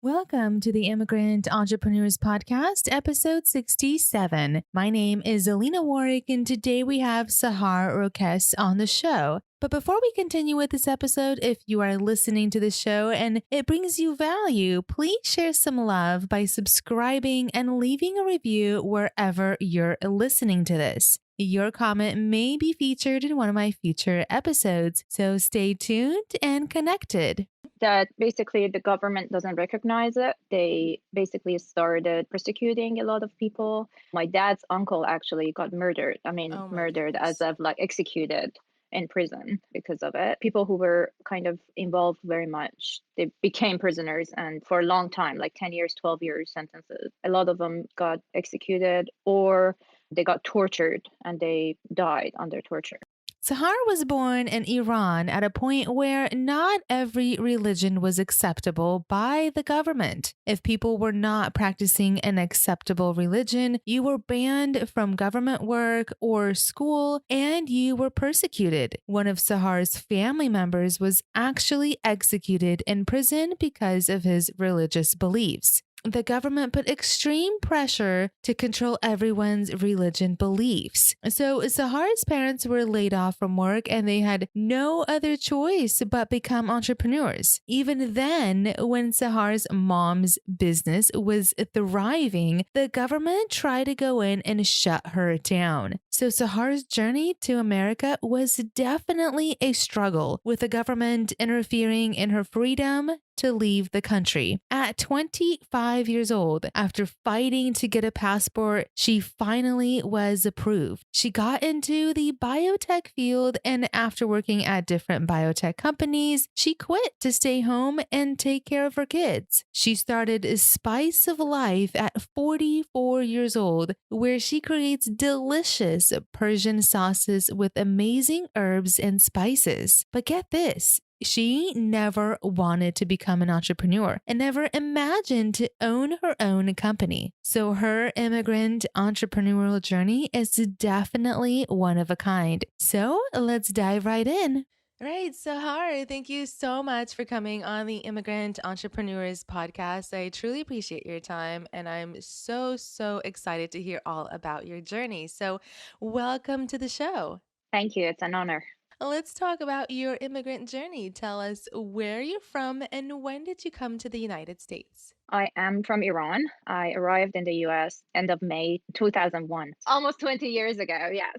Welcome to the Immigrant Entrepreneurs Podcast, episode 67. My name is Alina Warwick, and today we have Sahar Roques on the show. But before we continue with this episode, if you are listening to the show and it brings you value, please share some love by subscribing and leaving a review wherever you're listening to this. Your comment may be featured in one of my future episodes, so stay tuned and connected. That basically the government doesn't recognize it. They basically started persecuting a lot of people. My dad's uncle actually got murdered. Oh my Murdered as goodness. of like executed in prison because of it. People who were kind of involved very much, they became prisoners and for a long time, like 10 years, 12 years sentences. A lot of them got executed or they got tortured and they died under torture. Sahar was born in Iran at a point where not every religion was acceptable by the government. If people were not practicing an acceptable religion, you were banned from government work or school and you were persecuted. One of Sahar's family members was actually executed in prison because of his religious beliefs. The government put extreme pressure to control everyone's religion beliefs. So Sahar's parents were laid off from work and they had no other choice but become entrepreneurs. Even then, when Sahar's mom's business was thriving, the government tried to go in and shut her down. So Sahar's journey to America was definitely a struggle, with the government interfering in her freedom to leave the country. At 25 years old, after fighting to get a passport, she finally was approved. She got into the biotech field, and after working at different biotech companies, she quit to stay home and take care of her kids. She started Spice of Life at 44 years old, where she creates delicious Persian sauces with amazing herbs and spices. But get this, she never wanted to become an entrepreneur and never imagined to own her own company. So her immigrant entrepreneurial journey is definitely one of a kind. So let's dive right in. Right, Sahar, thank you so much for coming on the Immigrant Entrepreneurs podcast. I truly appreciate your time and I'm so excited to hear all about your journey. So, welcome to the show. Thank you. It's an honor. Let's talk about your immigrant journey. Tell us where you're from and when did you come to the United States? I am from Iran. I arrived in the US end of May 2001. Almost 20 years ago. Yes.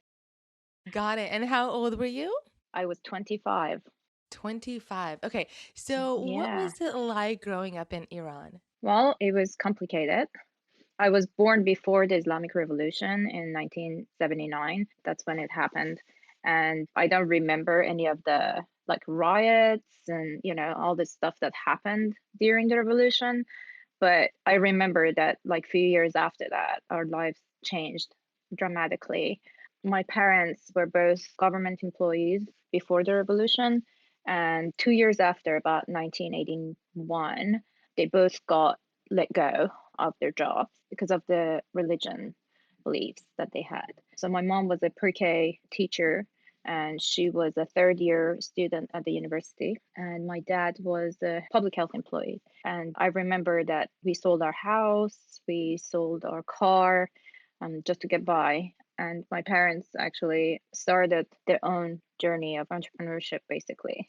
Got it. And how old were you? I was 25. 25. Okay. So, what Yeah. was it like growing up in Iran? Well, it was complicated. I was born before the Islamic Revolution in 1979. That's when it happened. And I don't remember any of the like riots and, all this stuff that happened during the revolution. But I remember that like few years after that, our lives changed dramatically. My parents were both government employees before the revolution, and 2 years after, about 1981, they both got let go of their jobs because of the religion beliefs that they had. So my mom was a pre-K teacher and she was a third year student at the university, and my dad was a public health employee. And I remember that we sold our house, we sold our car, just to get by. And my parents actually started their own journey of entrepreneurship, basically.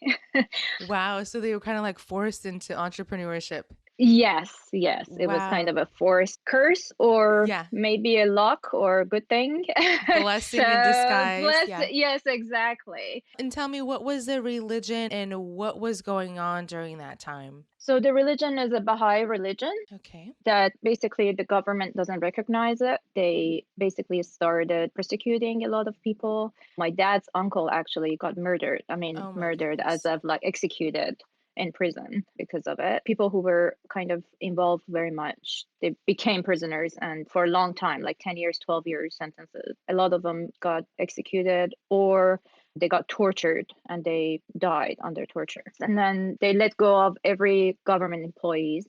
Wow. So, they were kind of like forced into entrepreneurship. Yes, yes. It was kind of Wow. a forced curse or Yeah. maybe a luck or a good thing. Blessing in So, disguise. Yeah. yes, exactly. And tell me, what was the religion and what was going on during that time? So, the religion is a Baha'i religion Okay. that basically the government doesn't recognize it. They basically started persecuting a lot of people. My dad's uncle actually got murdered. Oh my Murdered as goodness. of like executed in prison because of it. People who were kind of involved very much, they became prisoners and for a long time, like 10 years, 12 years sentences. A lot of them got executed or they got tortured and they died under torture. And then they let go of every government employees,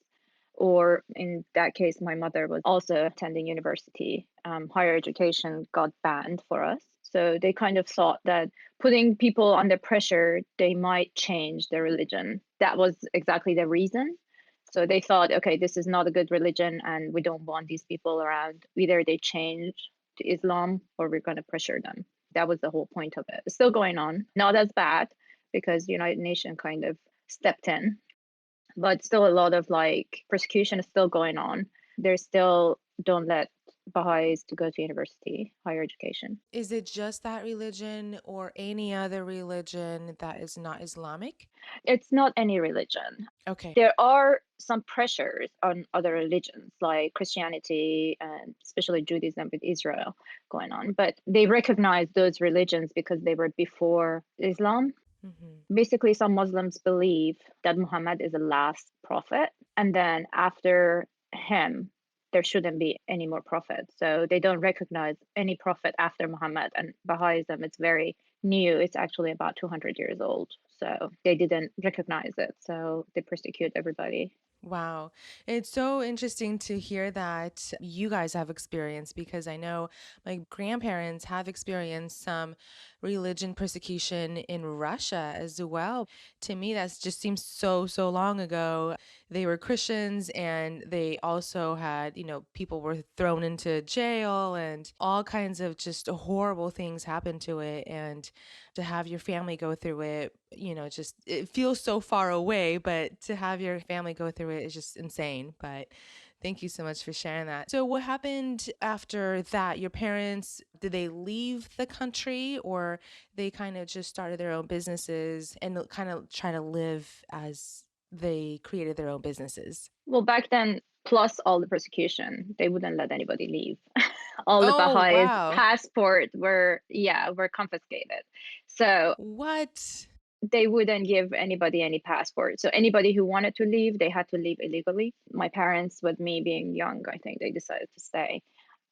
or in that case, my mother was also attending university. Higher education got banned for us. So they kind of thought that putting people under pressure, they might change their religion. That was exactly the reason. So they thought, okay, this is not a good religion and we don't want these people around. Either they change to Islam or we're going to pressure them. That was the whole point of it. It's still going on, not as bad because United Nations kind of stepped in, but still a lot of like persecution is still going on. They still don't let Baha'is to go to university, higher education. Is it just that religion or any other religion that is not Islamic? It's not any religion. Okay. There are some pressures on other religions like Christianity and especially Judaism with Israel going on, but they recognize those religions because they were before Islam. Hmm. Basically, some Muslims believe that Muhammad is the last prophet, and then after him, there shouldn't be any more prophets. So they don't recognize any prophet after Muhammad. And Baha'ism is very new. It's actually about 200 years old. So they didn't recognize it. So they persecute everybody. Wow. It's so interesting to hear that you guys have experienced because I know my grandparents have experienced some religion persecution in Russia as well. To me, that just seems so long ago. They were Christians and they also had, people were thrown into jail and all kinds of just horrible things happened to it. And to have your family go through it, just it feels so far away, but to have your family go through it is just insane. But thank you so much for sharing that. So, what happened after that? Your parents, did they leave the country or they kind of just started their own businesses and kind of try to live as they created their own businesses? Well, back then, plus all the persecution, they wouldn't let anybody leave. All the Oh, Baha'is' wow. passport were confiscated. So What? they wouldn't give anybody any passport. So anybody who wanted to leave, they had to leave illegally. My parents, with me being young, I think they decided to stay.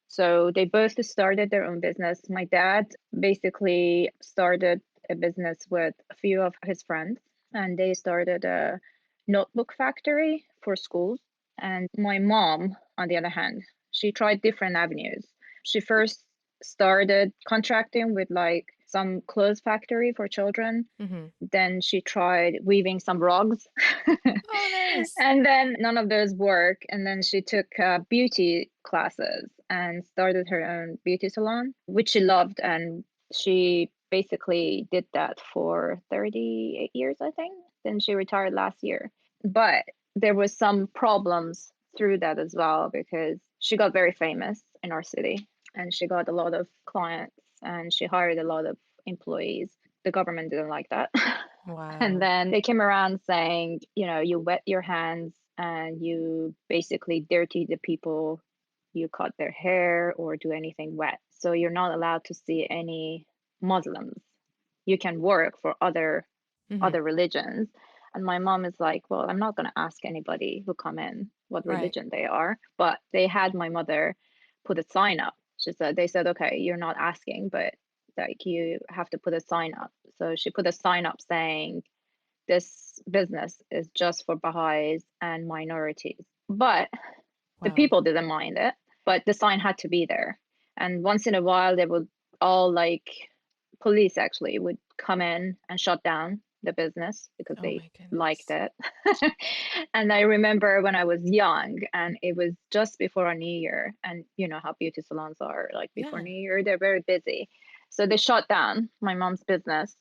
So they both started their own business. My dad basically started a business with a few of his friends, and they started a notebook factory for schools. And my mom, on the other hand, she tried different avenues. She first started contracting with like some clothes factory for children. Hmm. Then she tried weaving some rugs. Oh, nice. And then none of those work. And then she took beauty classes and started her own beauty salon, which she loved. And she basically did that for 38 years, I think. Then she retired last year. But there was some problems through that as well because she got very famous in our city and she got a lot of clients and she hired a lot of employees. The government didn't like that. And Wow. then they came around saying, you wet your hands and you basically dirty the people, you cut their hair or do anything wet. So you're not allowed to see any Muslims. You can work for Hmm. other religions. And my mom is like, well, I'm not going to ask anybody who come in what Right. religion they are. But they had my mother put a sign up. They said, okay, you're not asking, but like you have to put a sign up. So she put a sign up saying, this business is just for Baha'is and minorities. But the Wow. people didn't mind it, but the sign had to be there. And once in a while, they would all like police actually would come in and shut down the business because Oh they my liked goodness. it. And I remember when I was young and it was just before a new year, and you know how beauty salons are like before Yeah. new year, they're very busy. So they shut down my mom's business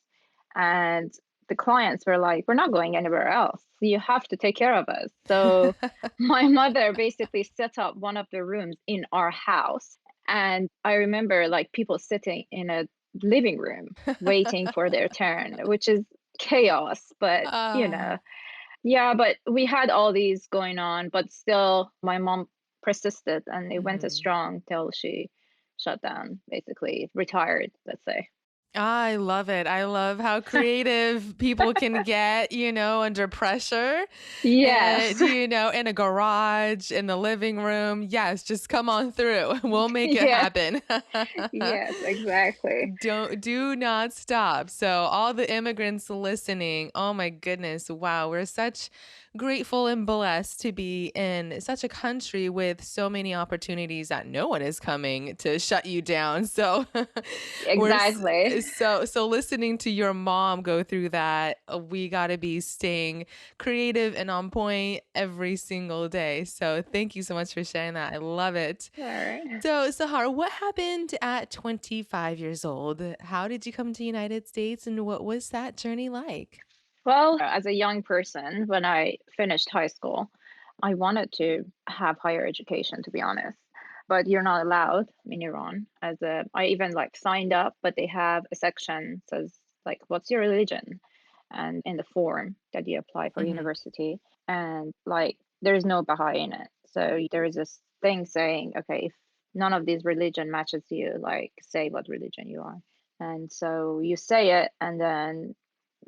and the clients were like, we're not going anywhere else. You have to take care of us. So my mother basically set up one of the rooms in our house. And I remember like people sitting in a living room waiting for their turn, which is chaos. But, Ah. yeah, but we had all these going on, but still my mom persisted and it went as Mhm. strong till she shut down, basically retired, let's say. I love it. I love how creative people can get, under pressure Yes. and, in a garage, in the living room. Yes, just come on through. We'll make it Yes. happen. Yes, exactly. Do not stop. So all the immigrants listening, oh my goodness, wow, we're such grateful and blessed to be in such a country with so many opportunities that no one is coming to shut you down. So we're Exactly. so listening to your mom go through that, we got to be staying creative and on point every single day. So thank you so much for sharing that. I love it. All right. So, Sahar, what happened at 25 years old? How did you come to the United States and what was that journey like? Well, as a young person, when I finished high school, I wanted to have higher education, to be honest. But you're not allowed in Iran. I even like signed up, but they have a section says like, "What's your religion?" And in the form that you apply for Hmm. university, and like, there's no Baha'i in it. So there is this thing saying, okay, if none of these religion matches you, like, say what religion you are. And so you say it, and then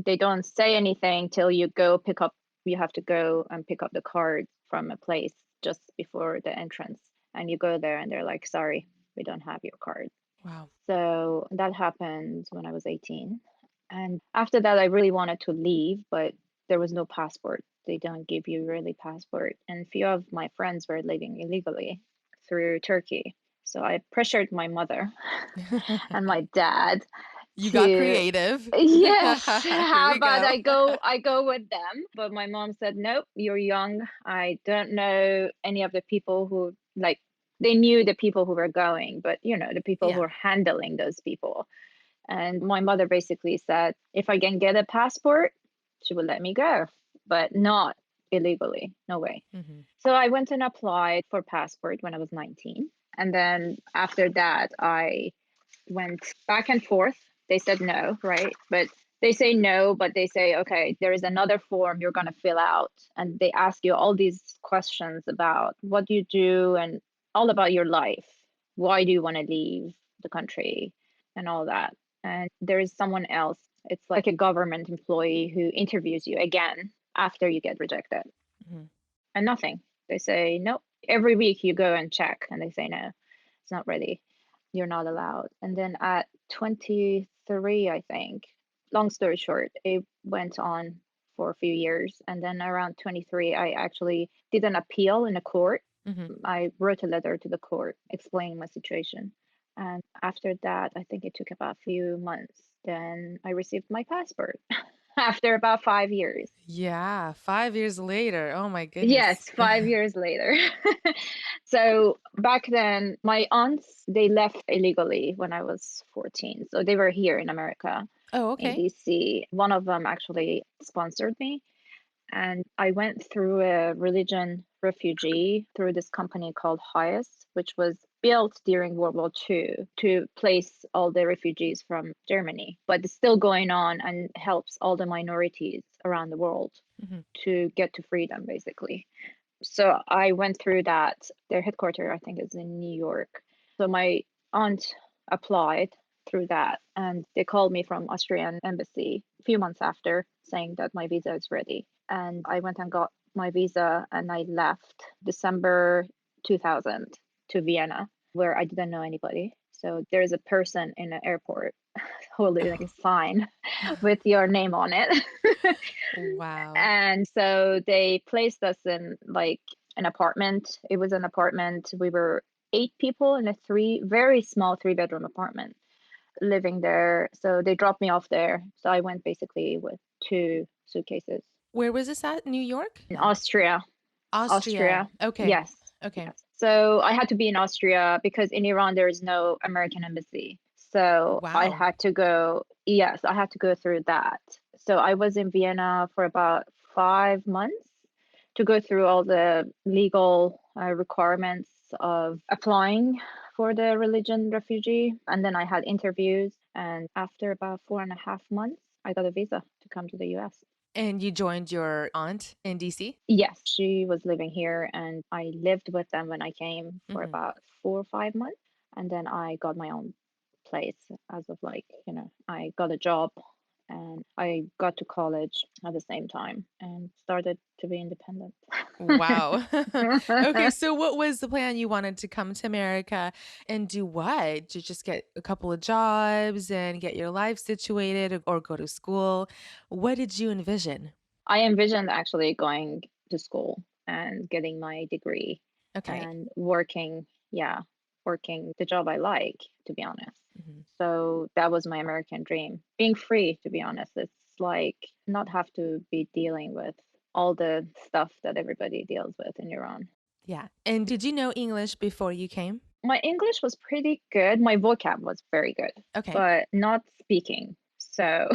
they don't say anything till you have to go and pick up the card from a place just before the entrance. And you go there and they're like, sorry, we don't have your card. Wow. So that happened when I was 18. And after that, I really wanted to leave, but there was no passport. They don't give you really passport. And a few of my friends were living illegally through Turkey. So I pressured my mother and my dad You got to, creative. yes, Here how we about go. I go with them. But my mom said, nope, you're young. I don't know any of the people who, like, they knew the people who were going, but the people who Yeah. are handling those people. And my mother basically said, if I can get a passport, she would let me go, but not illegally. No way. Hmm. So I went and applied for passport when I was 19. And then after that, I went back and forth. They said no, right? But they say no, but they say, okay, there is another form you're going to fill out. And they ask you all these questions about what you do and all about your life. Why do you want to leave the country and all that? And there is someone else. It's like a government employee who interviews you again after you get rejected. Hmm. And nothing. They say, nope. Every week you go and check, and they say, no, it's not ready. You're not allowed. And then at 23, I think, long story short, it went on for a few years. And then around 23, I actually did an appeal in a court. Hmm. I wrote a letter to the court explaining my situation. And after that, I think it took about a few months. Then I received my passport after about 5 years. Yeah. 5 years later. Oh my goodness. Yes, 5 years later. So back then, my aunts, they left illegally when I was 14. So they were here in America, Oh, in okay. DC. One of them actually sponsored me. And I went through a religion refugee through this company called Highest, which was built during World War II to place all the refugees from Germany. But it's still going on and helps all the minorities around the world Hmm. to get to freedom, basically. So I went through that. Their headquarters, I think, is in New York. So my aunt applied through that, and they called me from Austrian embassy a few months after, saying that my visa is ready. And I went and got my visa, and I left December 2000 to Vienna, where I didn't know anybody. So there is a person in the airport holding a sign with your name on it. Wow. And so they placed us in like an apartment. It was an apartment. We were 8 people in a very small 3-bedroom apartment living there. So they dropped me off there. So I went basically with 2 suitcases. Where was this at? New York? In Austria. Austria. Austria. Okay. Yes. Okay. Yes. So I had to be in Austria because in Iran there is no American embassy. So I Wow. had to go, yes, I had to go through that. So I was in Vienna for about 5 months to go through all the legal requirements of applying for the religion refugee. And then I had interviews. And after about 4.5 months, I got a visa to come to the US. And you joined your aunt in DC? Yes, she was living here, and I lived with them when I came for Hmm. about 4 or 5 months. And then I got my own place as of like, I got a job and I got to college at the same time and started to be independent. Wow. Okay, so what was the plan? You wanted to come to America and do what? To just get a couple of jobs and get your life situated or go to school? What did you envision? I envisioned actually going to school and getting my degree Okay. and working, yeah, working the job I like, to be honest. Mhm. So that was my American dream. Being free, to be honest. It's like not have to be dealing with all the stuff that everybody deals with in Iran. Yeah. And did you know English before you came? My English was pretty good. My vocab was very good, Okay. but not speaking. So,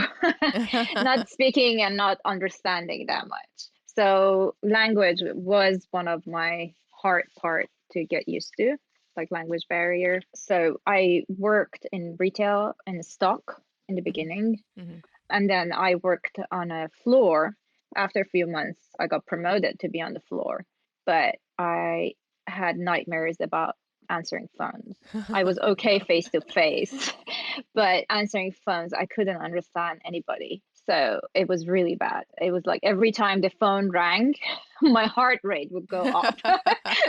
not speaking and not understanding that much. So, language was one of my hard part to get used to, like language barrier. So, I worked in retail and stock in the Mhm. beginning, Mhm. and then I worked on a floor. After a few months, I got promoted to be on the floor, but I had nightmares about answering phones. I was okay face to face, but answering phones, I couldn't understand anybody. So it was really bad. It was like every time the phone rang, my heart rate would go up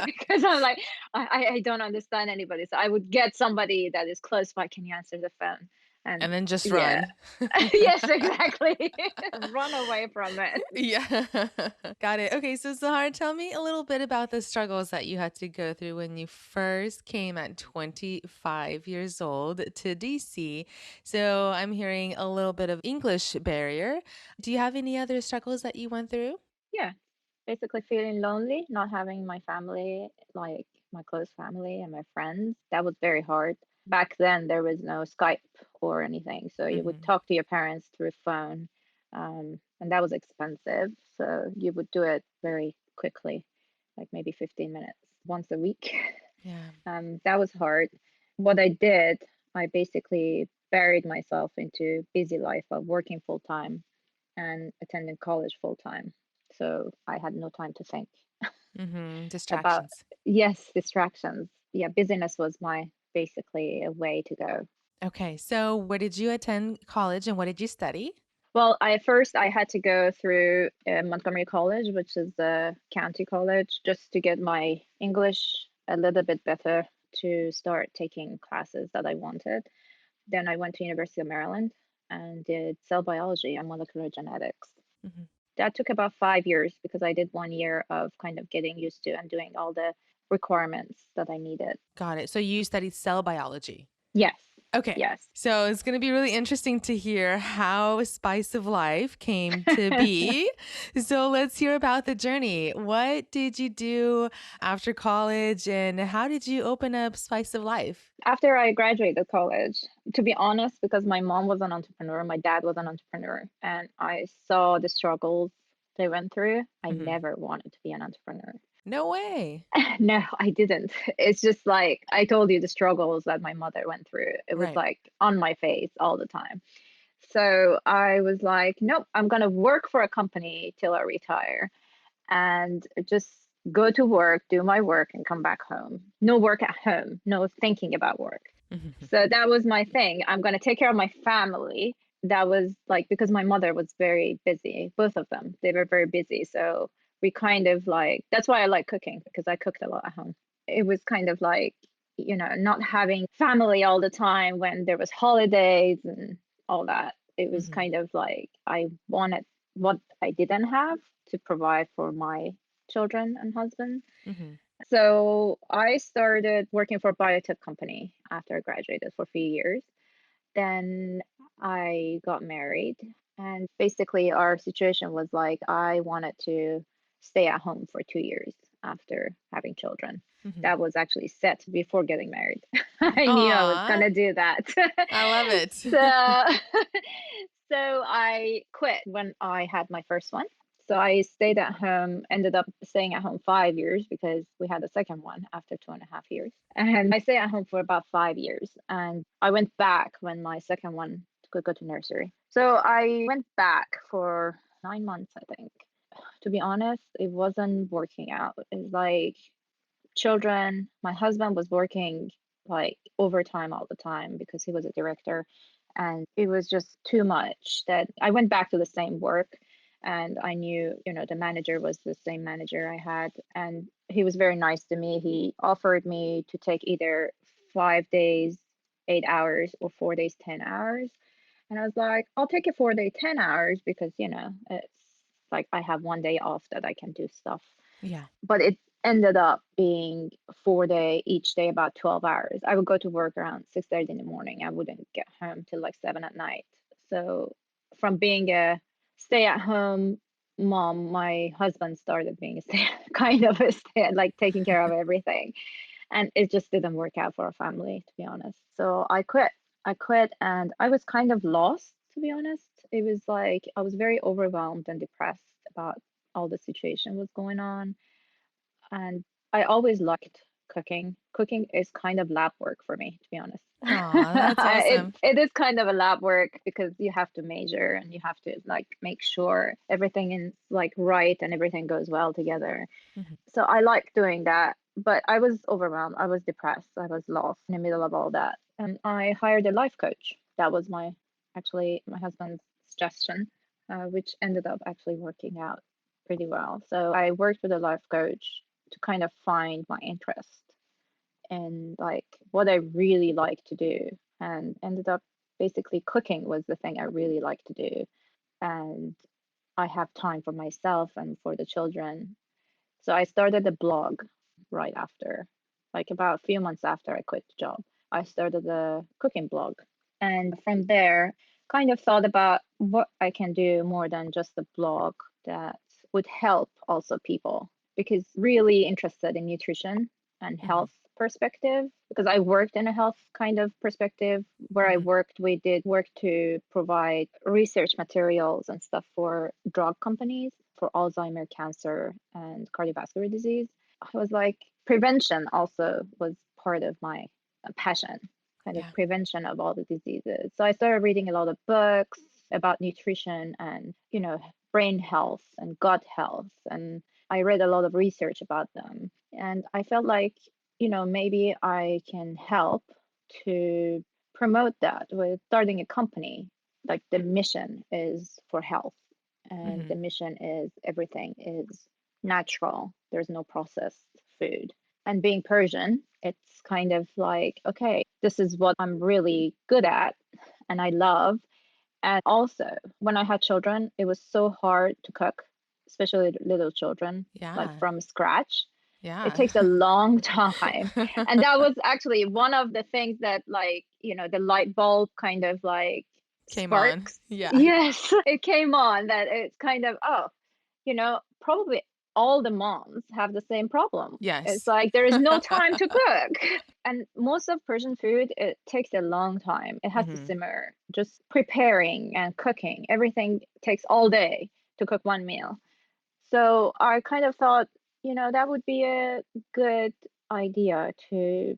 because I'm like, I don't understand anybody. So I would get somebody that is close by. Can you answer the phone? And And then just yeah, run. yes, exactly. Run away from it. Yeah. Got it. Okay, so Sahar, tell me a little bit about the struggles that you had to go through when you first came at 25 years old to DC. So I'm hearing a little bit of English barrier. Do you have any other struggles that you went through? Yeah, basically feeling lonely, not having my family, like my close family and my friends. That was very hard. Back then, there was no Skype or anything, so you would Hmm. talk to your parents through phone, and that was expensive. So you would do it very quickly, like maybe 15 minutes once a week. Yeah. That was hard. What I did, I basically buried myself into busy life of working full time and attending college full time. So I had no time to think about, Distractions. yes, distractions. Yeah, busyness was my basically a way to go. Okay, so where did you attend college and what did you study? Well, I first I had to go through Montgomery College, which is a county college, just to get my English a little bit better to start taking classes that I wanted. Then I went to University of Maryland and did cell biology and molecular genetics. Mhm. That took about 5 years because I did 1 year of kind of getting used to and doing all the requirements that I needed. Got it. So you studied cell biology. Yes, Okay. yes. So it's going to be really interesting to hear how Spice of Life came to be. So let's hear about the journey. What did you do after college and how did you open up Spice of Life? After I graduated college, to be honest, because my mom was an entrepreneur, my dad was an entrepreneur, and I saw the struggles they went through, I Hmm. never wanted to be an entrepreneur. No way. No, I didn't. It's just like I told you the struggles that my mother went through. It was Right. like on my face all the time. So I was like, nope, I'm going to work for a company till I retire and just go to work, do my work, and come back home. No work at home, no thinking about work. Mhm. So that was my thing. I'm going to take care of my family. That was like because my mother was very busy, both of them. They were very busy. So we kind of like, that's why I like cooking because I cooked a lot at home. It was kind of like, not having family all the time when there was holidays and all that. It was Mhm. kind of like I wanted what I didn't have to provide for my children and husband. Mhm. So I started working for a biotech company after I graduated for a few years. Then I got married, and basically our situation was like I wanted to stay at home for 2 years after having children. Mhm. That was actually set before getting married. I knew I was Aw, gonna do that. I love it. So, so I quit when I had my first one. So I stayed at home, ended up staying at home 5 years because we had a second one after 2.5 years. And I stayed at home for about 5 years. And I went back when my second one could go to nursery. So I went back for 9 months, I think. To be honest, it wasn't working out. It's like children, my husband was working like overtime all the time because he was a director. And it was just too much that I went back to the same work. And I knew, the manager was the same manager I had. And he was very nice to me. He offered me to take either 5 days, 8 hours, or 4 days, 10 hours. And I was like, I'll take a 4 day, 10 hours because, it's like I have one day off that I can do stuff. Yeah. But it ended up being 4 day, each day about 12 hours. I would go to work around 6:30 in the morning. I wouldn't get home till like 7 at night. So from being a stay-at-home mom, my husband started being a stay kind of a stay, like taking care of everything. And it just didn't work out for our family, to be honest. So I quit. I quit and I was kind of lost, to be honest. It was like I was very overwhelmed and depressed about all the situation was going on. And I always liked cooking. Cooking is kind of lab work for me, to be honest. Aw, that's awesome. It is kind of a lab work because you have to measure and you have to like make sure everything is like right and everything goes well together. Mhm. So I like doing that, but I was overwhelmed. I was depressed. I was lost in the middle of all that. And I hired a life coach. That was actually my husband's suggestion, which ended up actually working out pretty well. So I worked with a life coach to kind of find my interest and like what I really like to do, and ended up basically cooking was the thing I really like to do. And I have time for myself and for the children, so I started a blog right after, like about a few months after I quit the job. I started a cooking blog. And from there, kind of thought about what I can do more than just a blog that would help also people, because really interested in nutrition and Mhm. health perspective, because I worked in a health kind of perspective. Where I Mhm. worked, we did work to provide research materials and stuff for drug companies for Alzheimer, cancer, and cardiovascular disease. I was like, prevention also was part of my passion, kind of Yeah. prevention of all the diseases. So I started reading a lot of books about nutrition and, brain health and gut health. And I read a lot of research about them. And I felt like, maybe I can help to promote that with starting a company. Like the mission is for health, and the Mhm. mission is everything is natural. There's no processed food. And being Persian, it's kind of like, okay, this is what I'm really good at and I love. And also, when I had children, it was so hard to cook, especially little children, like Yeah. from scratch. It Yeah. takes a long time. And that was actually one of the things that, like, the light bulb kind of like Came on. sparks. Yeah. Yes, it came on that it's kind of, oh, probably all the moms have the same problem. It's Yes. like there is no time to cook. And most of Persian food, it takes a long time. It has to Mhm. simmer. Just preparing and cooking, everything takes all day to cook one meal. So I kind of thought, that would be a good idea to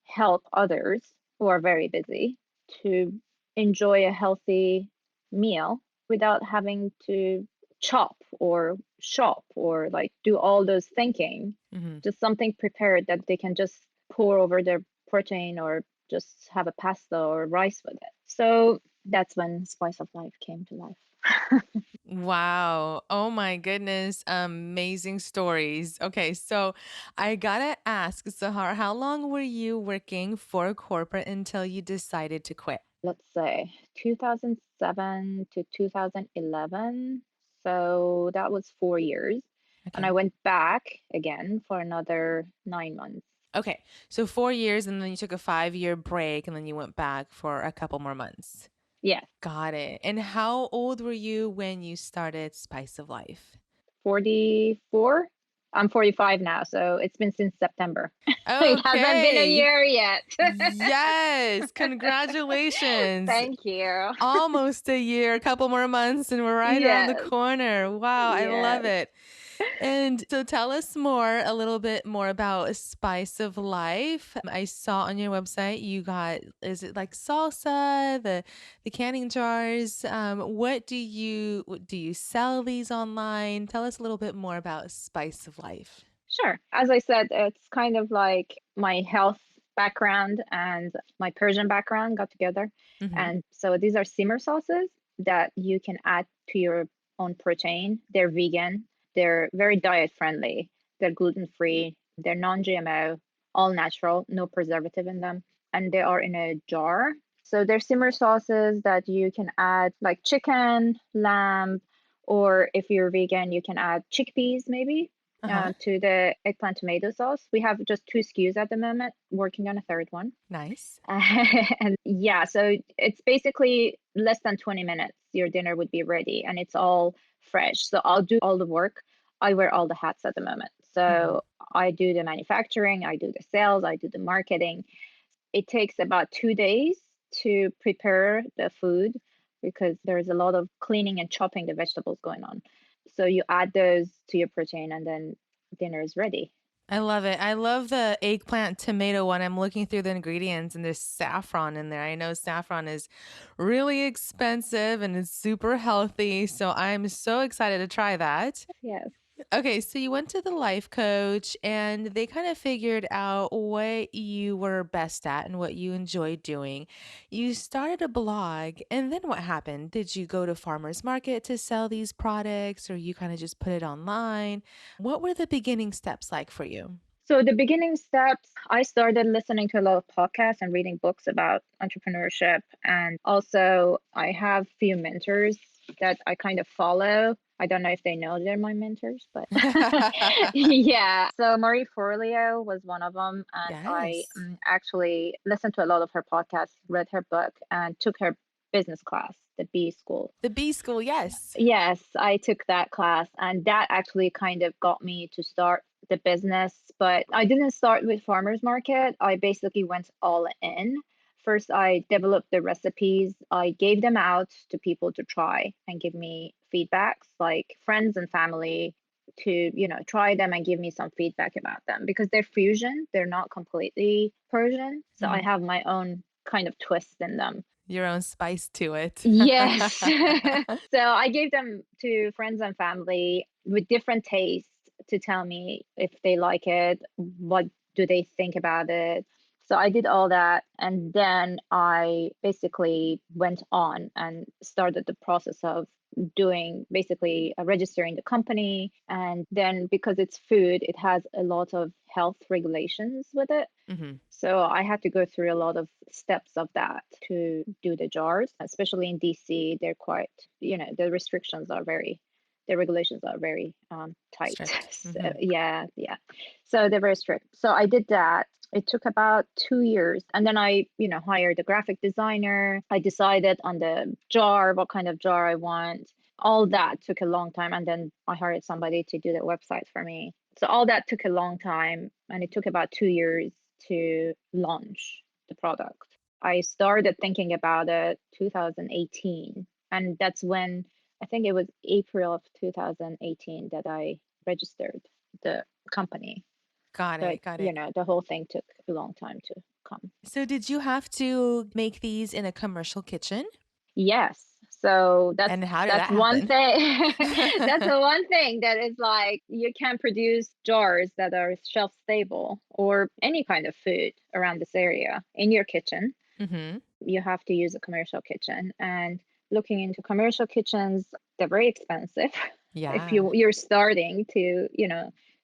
help others who are very busy to enjoy a healthy meal without having to chop or shop or like do all those thinking. Mhm. Just something prepared that they can just pour over their protein or just have a pasta or rice with it. So that's when Spice of Life came to life. Wow. Oh my goodness. Amazing stories. Okay, so I gotta ask, Sahar, how long were you working for corporate until you decided to quit? Let's say 2007 to 2011. So that was 4 years. And I Okay. went back again for another 9 months. Okay. So 4 years and then you took a 5-year break and then you went back for a couple more months. Yes, Got it. And how old were you when you started Spice of Life? 44. I'm 45 now, so it's been since September. It hasn't been a Okay. year yet. Yes. Congratulations. Thank you. Almost a year, a couple more months, and we're right around the Yes, corner. Wow, I love yes. it. And so tell us a little bit more about Spice of Life. I saw on your website you got, is it like salsa, the canning jars? Do you sell these online? Tell us a little bit more about Spice of Life. Sure. As I said, it's kind of like my health background and my Persian background got together. Mm-hmm. And so these are simmer sauces that you can add to your own protein. They're vegan, they're very diet friendly, they're gluten free, they're non GMO, all natural, no preservative in them. And they are in a jar. So they're simmer sauces that you can add like chicken, lamb, Or if you're vegan, you can add chickpeas maybe Uh-huh. to the eggplant tomato sauce. We have just two SKUs at the moment, working on a third one. Nice. And yeah, so it's basically less than 20 minutes. Your dinner would be ready and it's all fresh. So I'll do all the work. I wear all the hats at the moment. Mhm. So I do the manufacturing, I do the sales, I do the marketing. It takes about 2 days to prepare the food because there's a lot of cleaning and chopping the vegetables going on. So you add those to your protein and then dinner is ready. I love it. I love the eggplant tomato one. I'm looking through the ingredients and there's saffron in there. I know saffron is really expensive and it's super healthy. So I'm so excited to try that. Yes. Okay, so you went to the life coach and they kind of figured out what you were best at and what you enjoyed doing. You started a blog, and then what happened? Did you go to farmers market to sell these products or you kind of just put it online? What were the beginning steps like for you? So the beginning steps, I started listening to a lot of podcasts and reading books about entrepreneurship. And also I have few mentors that I kind of follow. I don't know if they know they're my mentors, but yeah. So Marie Forleo was one of them. And I Yes. actually listened to a lot of her podcasts, read her book, and took her business class, the B school. The B school, yes. Yes, I took that class, and that actually kind of got me to start the business. But I didn't start with farmers market. I basically went all in. First, I developed the recipes. I gave them out to people to try and give me feedbacks, like friends and family, to try them and give me some feedback about them because they're fusion. They're not completely Persian, so I Mhm. have my own kind of twist in them. Your own spice to it. Yes. So I gave them to friends and family with different tastes to tell me if they like it, what do they think about it. So I did all that. And then I basically went on and started the process of doing basically registering the company. And then because it's food, it has a lot of health regulations with it. Mhm. So I had to go through a lot of steps of that to do the jars, especially in DC. They're quite, the restrictions are the regulations are very tight. Strict. So, Mhm. yeah, yeah. So they're very strict. So I did that. It took about 2 years. And then I, hired a graphic designer. I decided on the jar, what kind of jar I want. All that took a long time. And then I hired somebody to do the website for me. So all that took a long time. And it took about 2 years to launch the product. I started thinking about it 2018, and that's when I think it was April of 2018 that I registered the company. Got But it. Got it. the whole thing took a long time to come. So did you have to make these in a commercial kitchen? Yes. So that's And how did that's that one happen? thing. That's the one thing that is like you can produce jars that are shelf stable or any kind of food around this area in your kitchen. Mhm. You have to use a commercial kitchen. And looking into commercial kitchens, they're very expensive if Yeah. you're starting to,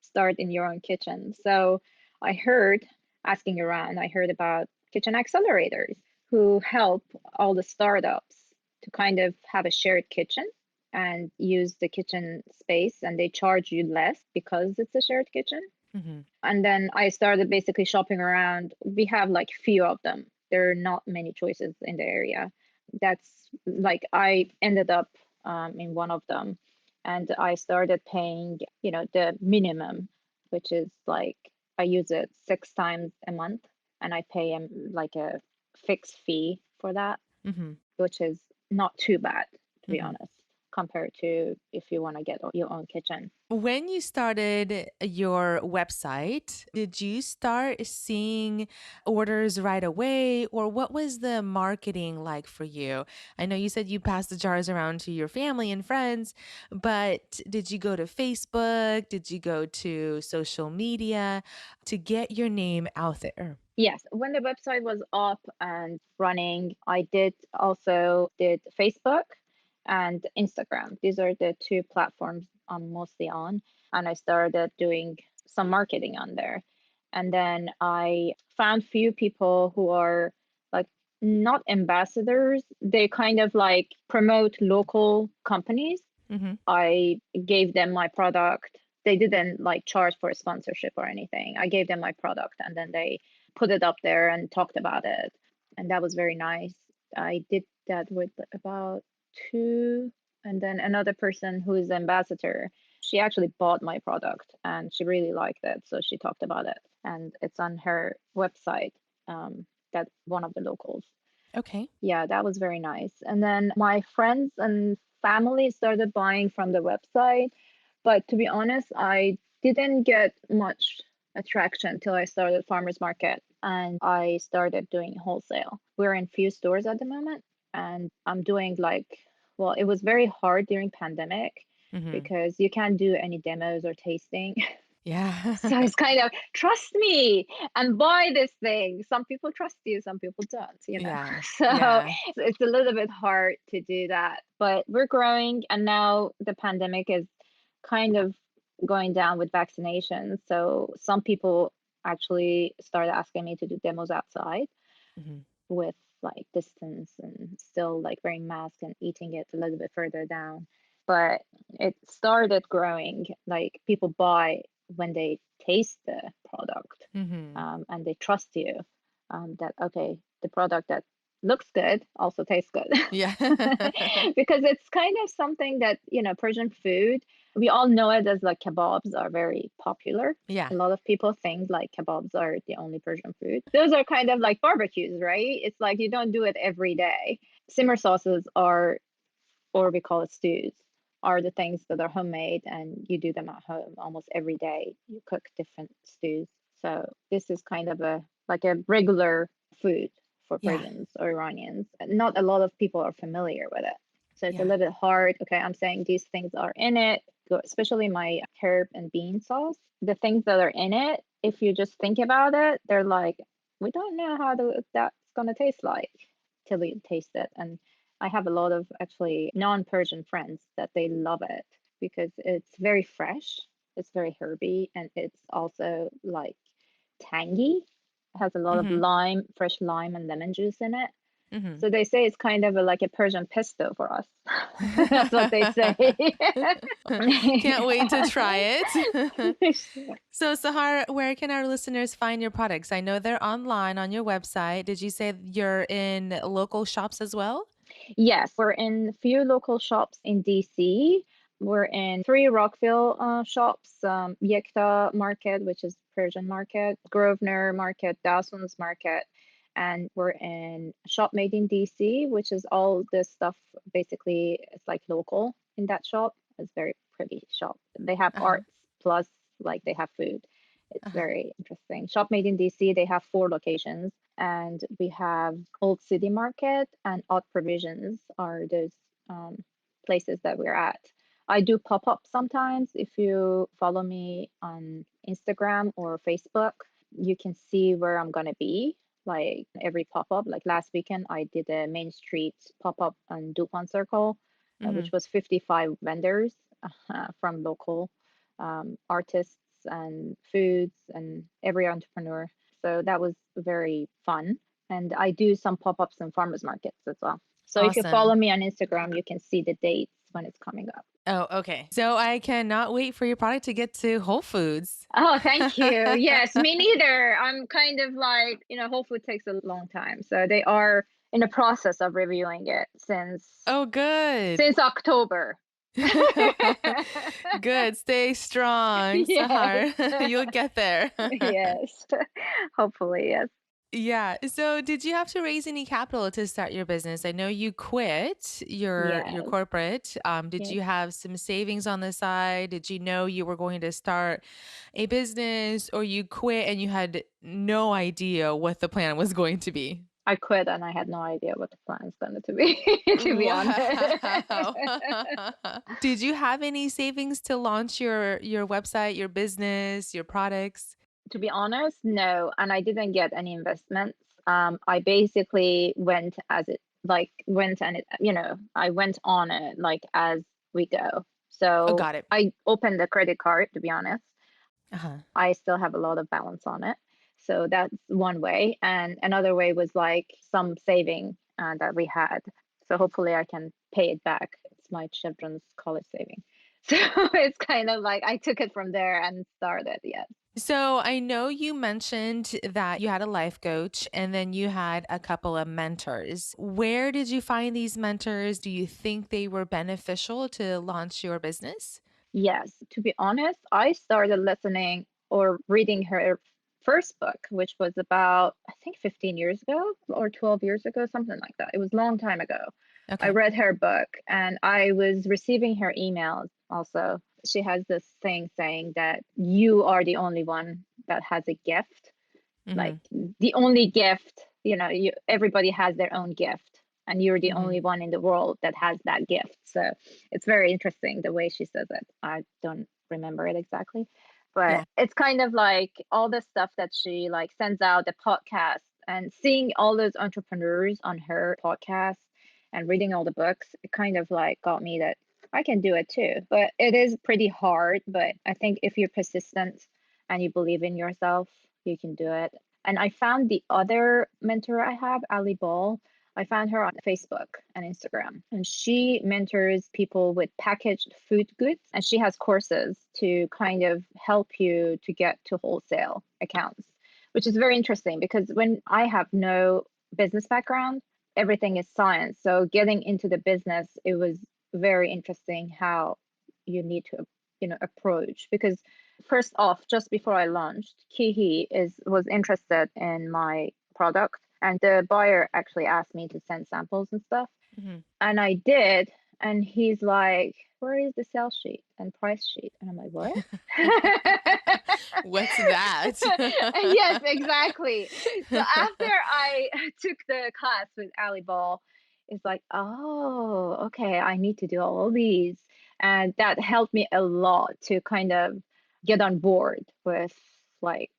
start in your own kitchen. So I heard, asking around, I heard about kitchen accelerators who help all the startups to kind of have a shared kitchen and use the kitchen space, and they charge you less because it's a shared kitchen. Mhm. And then I started basically shopping around. We have like few of them. There are not many choices in the area. That's like I ended up in one of them, and I started paying, the minimum, which is like I use it 6 times a month, and I pay like a fixed fee for that, Mhm. which is not too bad, to be Mhm. honest, compared to if you want to get your own kitchen. When you started your website, did you start seeing orders right away, or what was the marketing like for you? I know you said you passed the jars around to your family and friends, but did you go to Facebook? Did you go to social media to get your name out there? Yes, when the website was up and running, I did also did Facebook and Instagram. These are the two platforms I'm mostly on, and I started doing some marketing on there. And then I found few people who are like not ambassadors. They kind of like promote local companies. Mm-hmm. I gave them my product. They didn't like charge for a sponsorship or anything. I gave them my product and then they put it up there and talked about it. And that was very nice. I did that with about two, and then another person who is ambassador. She actually bought my product and she really liked it. So she talked about it and it's on her website. That's one of the locals. Okay. Yeah, that was very nice. And then my friends and family started buying from the website. But to be honest, I didn't get much attraction till I started farmers market and I started doing wholesale. We're in few stores at the moment and I'm doing like, well, it was very hard during pandemic Mm-hmm. because you can't do any demos or tasting. Yeah. So it's kind of trust me and buy this thing. Some people trust you, some people don't, you know. Yeah. So Yeah. it's a little bit hard to do that. But we're growing, and now the pandemic is kind of going down with vaccinations. So some people actually started asking me to do demos outside Mm-hmm. with like distance and still like wearing masks and eating it a little bit further down. But it started growing, like people buy when they taste the product, Mm-hmm. and they trust you, that okay, the product that looks good also tastes good. Yeah. Because it's kind of something that, you know, Persian food, we all know it as like kebabs are very popular. Yeah. A lot of people think like kebabs are the only Persian food. Those are kind of like barbecues, right? It's like you don't do it every day. Simmer sauces are, or we call it stews, are the things that are homemade and you do them at home almost every day. You cook different stews. So this is kind of a like a regular food for Yeah. Persians or Iranians. Not a lot of people are familiar with it. So it's a Yeah. little bit hard. Okay, I'm saying these things are in it, especially my herb and bean sauce. The things that are in it, if you just think about it, they're like, we don't know how that's going to taste like till you taste it. And I have a lot of actually non-Persian friends that they love it because it's very fresh, it's very herby, and it's also like tangy. It has a lot of Mm-hmm. lime, fresh lime and lemon juice in it. Mm-hmm. So they say it's kind of like a Persian pesto for us. That's what they say. Can't wait to try it. Sure. So, Sahar, where can our listeners find your products? I know they're online on your website. Did you say you're in local shops as well? Yes, we're in a few local shops in DC. We're in three Rockville shops, Yekta Market, which is Persian market, Grosvenor Market, Dawson's Market, and we're in Shop Made in DC, which is all this stuff basically it's like local in that shop. It's very pretty shop. They have Uh-huh. arts plus like they have food. It's Uh-huh. very interesting. Shop Made in DC, they have four locations and we have Old City Market and Odd Provisions are those um, places that we're at. I do pop up sometimes. If you follow me on Instagram or Facebook, you can see where I'm gonna be. Like every pop up, like last weekend, I did a Main Street pop up on DuPont Circle, Mm-hmm. which was 55 vendors from local artists and foods and every entrepreneur. So that was very fun. And I do some pop ups in farmers markets as well. So if you follow Awesome. me on Instagram, you can see the dates when it's coming up. Oh, okay. So I cannot wait for your product to get to Whole Foods. Oh, thank you. Yes, me neither. I'm kind of like, you know, Whole Food takes a long time. So they are in the process of reviewing it Oh, good. since October. Good. Stay strong, Yes. Sahar. You'll get there. Yes. Hopefully, yes. Yeah. So, did you have to raise any capital to start your business? I know you quit your Yes. corporate. Did Yes. you have some savings on the side? Did you know you were going to start a business, or you quit and you had no idea what the plan was going to be? I quit and I had no idea what the plan is going to be, to be honest. Wow. Did you have any savings to launch your website, your business, your products? To be honest, no. And I didn't get any investments. I basically went as it like went and it, you know, I went on it like as we go. Oh, So got it. I opened the credit card, to be honest. Uh-huh. I still have a lot of balance on it. So that's one way. And another way was like some saving that we had. So hopefully I can pay it back. my children's college saving. So it's kind of like I took it from there and started. Yes. So I know you mentioned that you had a life coach and then you had a couple of mentors. Where did you find these mentors? Do you think they were beneficial to launch your business? Yes, to be honest, I started listening or reading her first book, which was about, I think, 15 years ago or 12 years ago, something like that. It was a long time ago. I Okay. read her book and I was receiving her emails also. She has this thing saying that you are the only one that has a gift, like Hmm. the only gift, everybody has their own gift and you're the Hmm. only one in the world that has that gift. So it's very interesting the way she says it. I don't remember it exactly, but Yeah. it's kind of like all the stuff that she like sends out, the podcast, and seeing all those entrepreneurs on her podcast and reading all the books, it kind of like got me that I can do it too. But it is pretty hard, but I think if you're persistent and you believe in yourself, you can do it. And I found the other mentor I have, Ali Ball. I found her on Facebook and Instagram, and she mentors people with packaged food goods. And she has courses to kind of help you to get to wholesale accounts, which is very interesting because when I have no business background, everything is science. So getting into the business, it was very interesting how you need to, approach because first off, just before I launched, Kihi was interested in my product, and the buyer actually asked me to send samples and stuff, Hmm. and I did. And he's like, "Where is the sales sheet and price sheet?" And I'm like, "What?" What's that? Yes, exactly. So after I took the class with Ali Ball, it's like, oh, okay, I need to do all these. And that helped me a lot to kind of get on board with like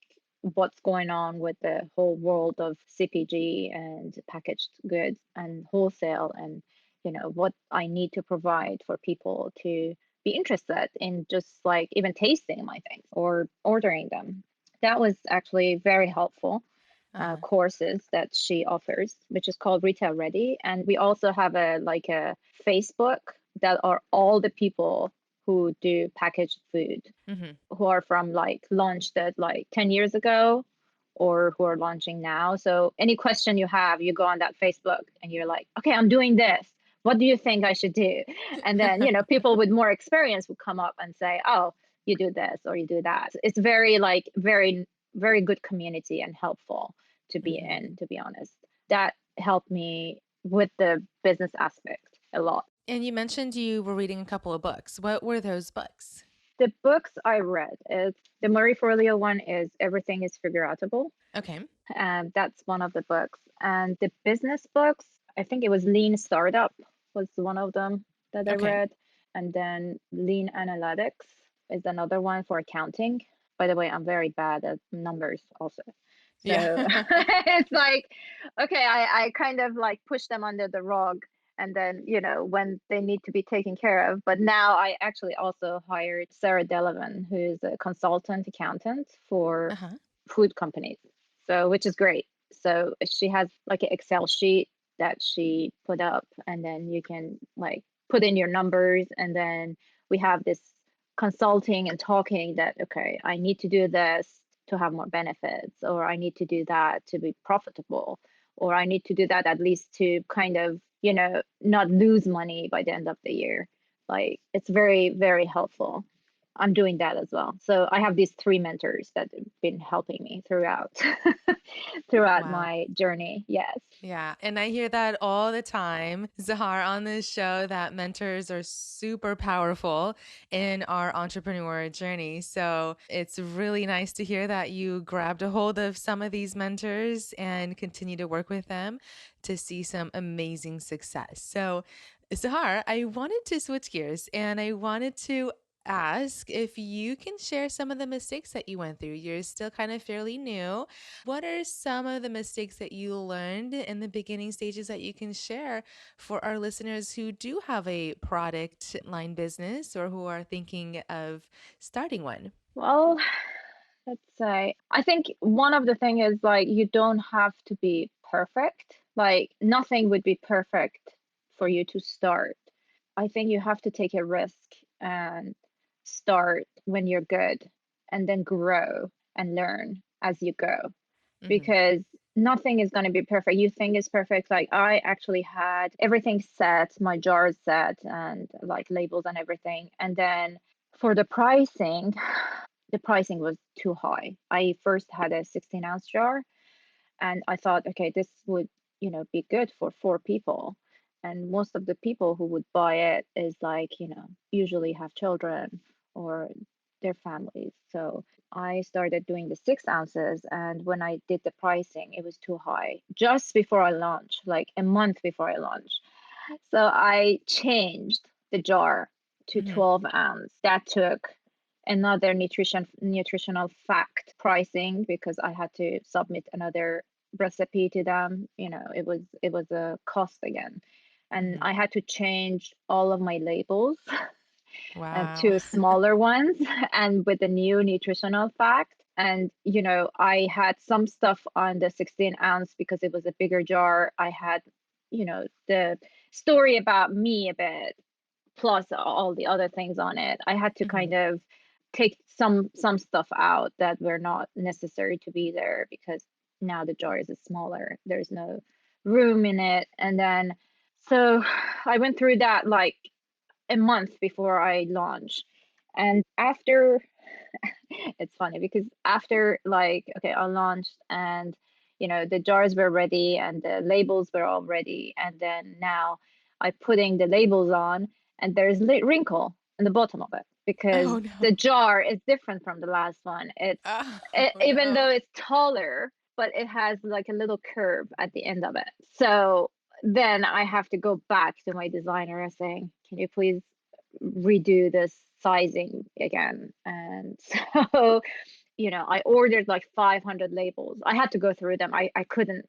what's going on with the whole world of CPG and packaged goods and wholesale, and what I need to provide for people to be interested in just like even tasting my things or ordering them. That was actually very helpful. Uh-huh. Courses that she offers, which is called Retail Ready, and we also have a Facebook that are all the people who do packaged food, Hmm. who are from like launched it like 10 years ago or who are launching now. So any question you have, you go on that Facebook and you're like, okay, I'm doing this. What do you think I should do? And then, people with more experience would come up and say, oh, you do this or you do that. It's very like very, very good community and helpful to be Hmm. in, to be honest. That helped me with the business aspect a lot. And you mentioned you were reading a couple of books. What were those books? The books I read, the Marie Forleo one is Everything is Figureoutable. Okay. That's one of the books. And the business books, I think it was Lean Startup was one of them that I Okay. read. And then Lean Analytics is another one for accounting. By the way, I'm very bad at numbers also. Yeah. So it's like, okay, I kind of like push them under the rug. And then, when they need to be taken care of. But now I actually also hired Sarah Delavan, who is a consultant accountant for Uh-huh. food companies. So, which is great. So she has like an Excel sheet that she put up, and then you can like put in your numbers, and then we have this consulting and talking that, okay, I need to do this to have more benefits, or I need to do that to be profitable, or I need to do that at least to kind of, not lose money by the end of the year. Like it's very, very helpful. I'm doing that as well. So I have these three mentors that have been helping me throughout throughout Wow. my journey. Yes. Yeah. And I hear that all the time, Zahar, on this show, that mentors are super powerful in our entrepreneur journey. So it's really nice to hear that you grabbed a hold of some of these mentors and continue to work with them to see some amazing success. So, Zahar, I wanted to switch gears and I wanted to ask if you can share some of the mistakes that you went through. You're still kind of fairly new. What are some of the mistakes that you learned in the beginning stages that you can share for our listeners who do have a product line business or who are thinking of starting one? Well, let's say I think one of the thing is like you don't have to be perfect. Like nothing would be perfect for you to start. I think you have to take a risk and start when you're good and then grow and learn as you go, Hmm. because nothing is going to be perfect. You think it's perfect. Like I actually had everything set, my jars set and like labels and everything. And then for the pricing, the pricing was too high. I first had a 16-ounce jar and I thought, okay, this would, be good for four people. And most of the people who would buy it is like, usually have children or their families. So I started doing the 6 ounces. And when I did the pricing, it was too high just before I launched, like a month before I launched. So I changed the jar to Hmm. 12 ounce. That took another nutritional fact pricing because I had to submit another recipe to them. It was a cost again. And Hmm. I had to change all of my labels Wow. to smaller ones and with the new nutritional fact. And, I had some stuff on the 16-ounce because it was a bigger jar. I had, the story about me a bit, plus all the other things on it. I had to Hmm. kind of take some stuff out that were not necessary to be there because now the jar is smaller. There's no room in it. And then so I went through that like a month before I launch. And after, it's funny because after like, okay, I launched and, the jars were ready and the labels were all ready. And then now I putting the labels on and there's wrinkle in the bottom of it because Oh no. the jar is different from the last one. Oh Even though no. it's taller, but it has like a little curve at the end of it. So then I have to go back to my designer and saying, can you please redo this sizing again? And so, I ordered like 500 labels. I had to go through them. I couldn't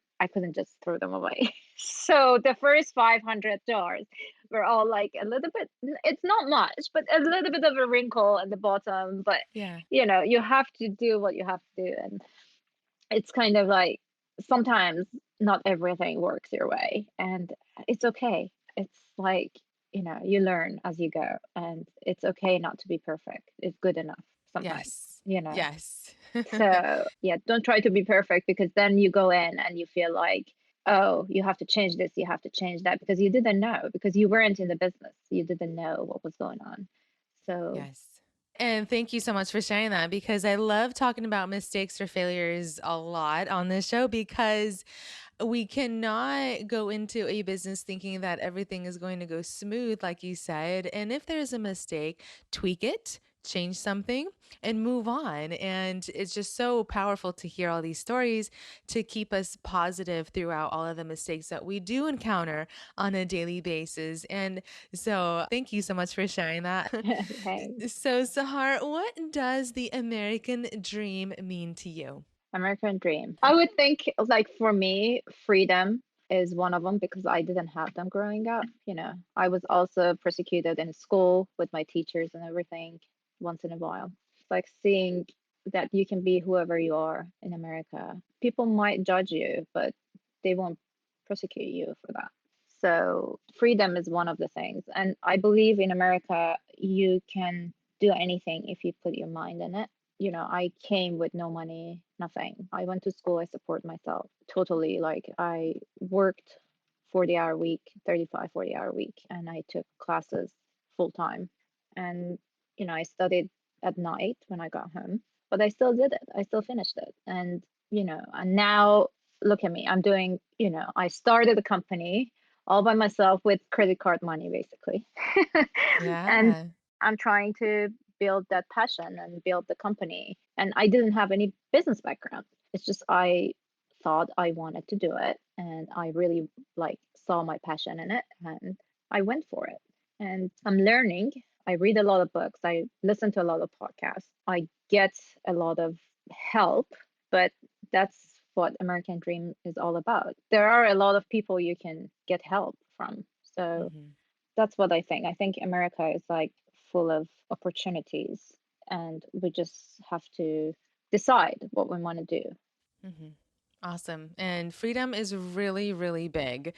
just throw them away. So the first 500 jars were all like a little bit, it's not much, but a little bit of a wrinkle at the bottom. But Yeah. you have to do what you have to do. And it's kind of like sometimes not everything works your way, and it's okay. It's like, you learn as you go, and it's okay not to be perfect. It's good enough sometimes, Yes. you know. Yes. So, yeah, don't try to be perfect because then you go in and you feel like, oh, you have to change this, you have to change that because you didn't know, because you weren't in the business. You didn't know what was going on. So, Yes. And thank you so much for sharing that because I love talking about mistakes or failures a lot on this show because we cannot go into a business thinking that everything is going to go smooth, like you said. And if there's a mistake, tweak it, change something, and move on. And it's just so powerful to hear all these stories to keep us positive throughout all of the mistakes that we do encounter on a daily basis. And so, thank you so much for sharing that. hey, So, Sahar, what does the American dream mean to you? American dream. I would think, like, for me, freedom is one of them because I didn't have them growing up. I was also persecuted in school with my teachers and everything once in a while. It's like seeing that you can be whoever you are in America. People might judge you, but they won't persecute you for that. So, freedom is one of the things. And I believe in America, you can do anything if you put your mind in it. I came with no money, nothing. I went to school, I support myself totally. Like I worked 40-hour week, 35, 40-hour week, and I took classes full time. And, I studied at night when I got home, but I still did it. I still finished it. And now look at me. I'm doing, I started a company all by myself with credit card money, basically. And Yeah. I'm trying to build that passion and build the company. And I didn't have any business background. It's just I thought I wanted to do it and I really like saw my passion in it and I went for it. And I'm learning. I read a lot of books. I listen to a lot of podcasts. I get a lot of help, but that's what American Dream is all about. There are a lot of people you can get help from. So Hmm. that's what I think. I think America is like full of opportunities, and we just have to decide what we want to do. Hmm. Awesome. And freedom is really, really big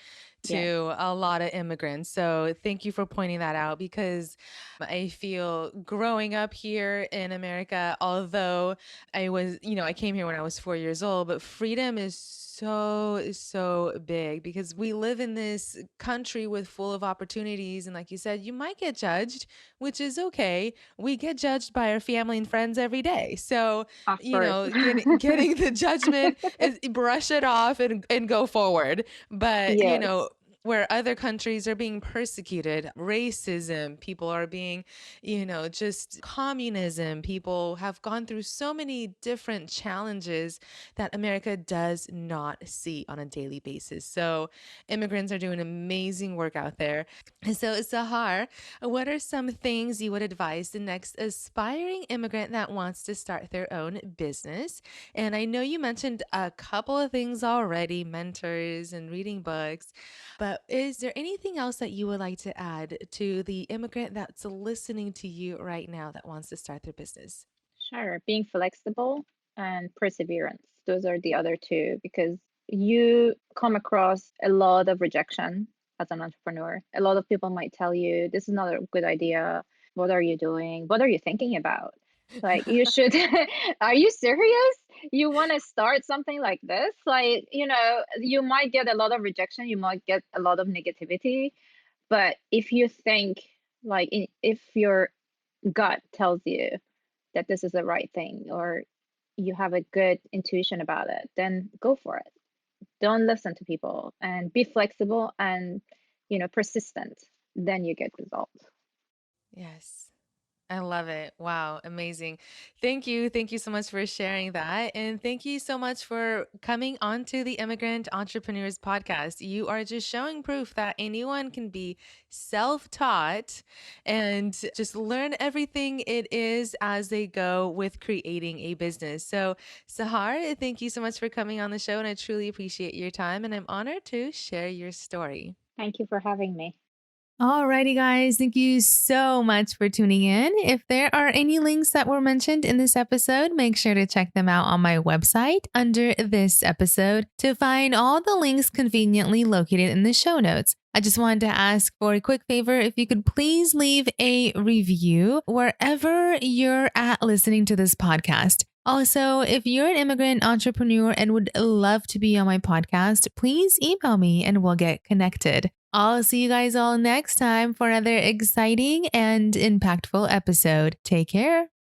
Yes. to a lot of immigrants. So thank you for pointing that out because I feel growing up here in America, although I came here when I was 4 years old, but freedom is so big because we live in this country with full of opportunities. And like you said, you might get judged, which is okay. We get judged by our family and friends every day. So Of course. getting the judgment is brush it off and go forward. But, Yes. where other countries are being persecuted, racism, people are being, just communism, people have gone through so many different challenges that America does not see on a daily basis. So immigrants are doing amazing work out there. And so, Sahar, what are some things you would advise the next aspiring immigrant that wants to start their own business? And I know you mentioned a couple of things already, mentors and reading books, but is there anything else that you would like to add to the immigrant that's listening to you right now that wants to start their business? Sure. Being flexible and perseverance. Those are the other two because you come across a lot of rejection as an entrepreneur. A lot of people might tell you, this is not a good idea. What are you doing? What are you thinking about? Like, you should, are you serious? You want to start something like this? Like, you might get a lot of rejection, you might get a lot of negativity. But if you think, like, if your gut tells you, that this is the right thing or you have a good intuition about it, then go for it. Don't listen to people and be flexible and persistent. Then you get results. Yes. I love it. Wow, amazing. Thank you. Thank you so much for sharing that. And thank you so much for coming onto the Immigrant Entrepreneurs podcast. You are just showing proof that anyone can be self taught and just learn everything it is as they go with creating a business. So, Sahar, thank you so much for coming on the show. And I truly appreciate your time. And I'm honored to share your story. Thank you for having me. Alrighty, guys, thank you so much for tuning in. If there are any links that were mentioned in this episode, make sure to check them out on my website under this episode to find all the links conveniently located in the show notes. I just wanted to ask for a quick favor if you could please leave a review wherever you're at listening to this podcast. Also, if you're an immigrant entrepreneur and would love to be on my podcast, please email me and we'll get connected. I'll see you guys all next time for another exciting and impactful episode. Take care.